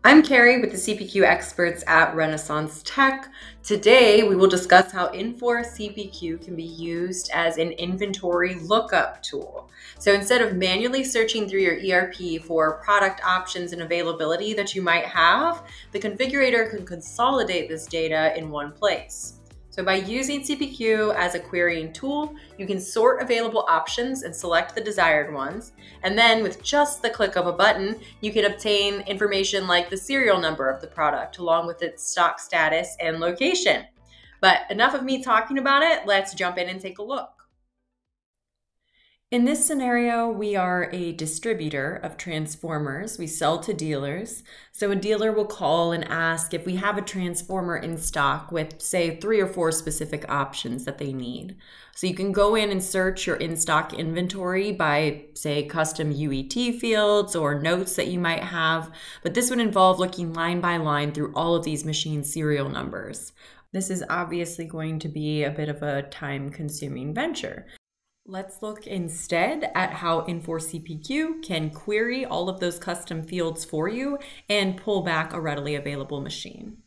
I'm Carrie with the CPQ experts at Renaissance Tech. Today, we will discuss how Infor CPQ can be used as an inventory lookup tool. So instead of manually searching through your ERP for product options and availability that you might have, the configurator can consolidate this data in one place. So by using CPQ as a querying tool, you can sort available options and select the desired ones. And then with just the click of a button, you can obtain information like the serial number of the product, along with its stock status and location. But enough of me talking about it, let's jump in and take a look. In this scenario, we are a distributor of transformers. We sell to dealers. So a dealer will call and ask if we have a transformer in stock with, say, 3 or 4 specific options that they need. So you can go in and search your in-stock inventory by, say, custom UET fields or notes that you might have. But this would involve looking line by line through all of these machine serial numbers. This is obviously going to be a bit of a time-consuming venture. Let's look instead at how Infor CPQ can query all of those custom fields for you and pull back a readily available machine.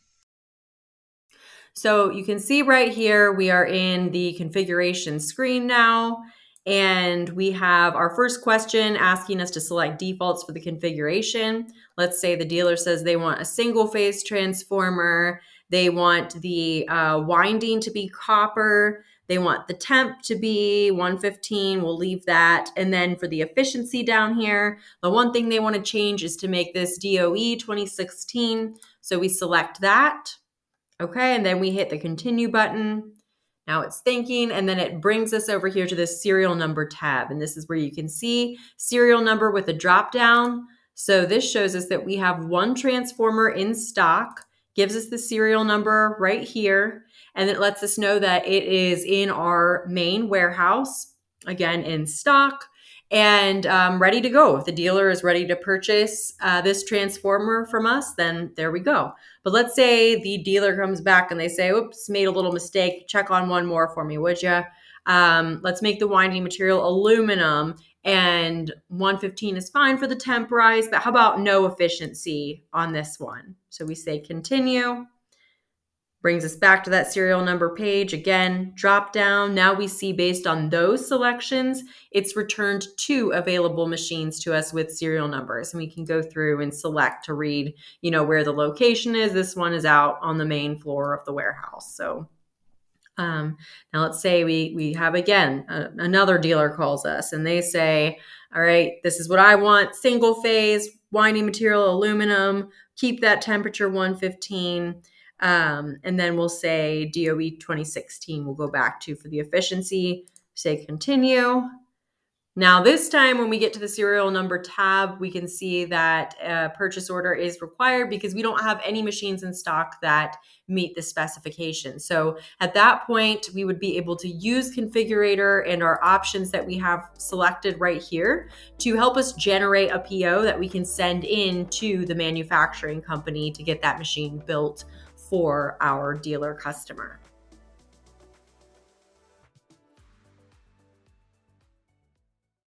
So you can see right here, we are in the configuration screen now, and we have our first question asking us to select defaults for the configuration. Let's say the dealer says they want a single phase transformer. They want the winding to be copper. They want the temp to be 115, we'll leave that. And then for the efficiency down here, the one thing they want to change is to make this DOE 2016. So we select that. Okay, and then we hit the continue button. Now it's thinking, and then it brings us over here to this serial number tab. And this is where you can see serial number with a drop down. So this shows us that we have one transformer in stock, gives us the serial number right here. And it lets us know that it is in our main warehouse, again, in stock and ready to go. If the dealer is ready to purchase this transformer from us, then there we go. But let's say the dealer comes back and they say, oops, made a little mistake. Check on one more for me, would you? Let's make the winding material aluminum, and 115 is fine for the temporized, but how about no efficiency on this one? So we say continue. Brings us back to that serial number page. Again, drop down. Now we see based on those selections, it's returned 2 available machines to us with serial numbers. And we can go through and select to read, where the location is. This one is out on the main floor of the warehouse. So now let's say we have, again, another dealer calls us and they say, all right, this is what I want. Single phase, winding material, aluminum, keep that temperature 115. And then we'll say DOE 2016 we'll go back to for the efficiency, say continue. Now this time when we get to the serial number tab, we can see that a purchase order is required because we don't have any machines in stock that meet the specification. So at that point, we would be able to use Configurator and our options that we have selected right here to help us generate a PO that we can send in to the manufacturing company to get that machine built for our dealer customer.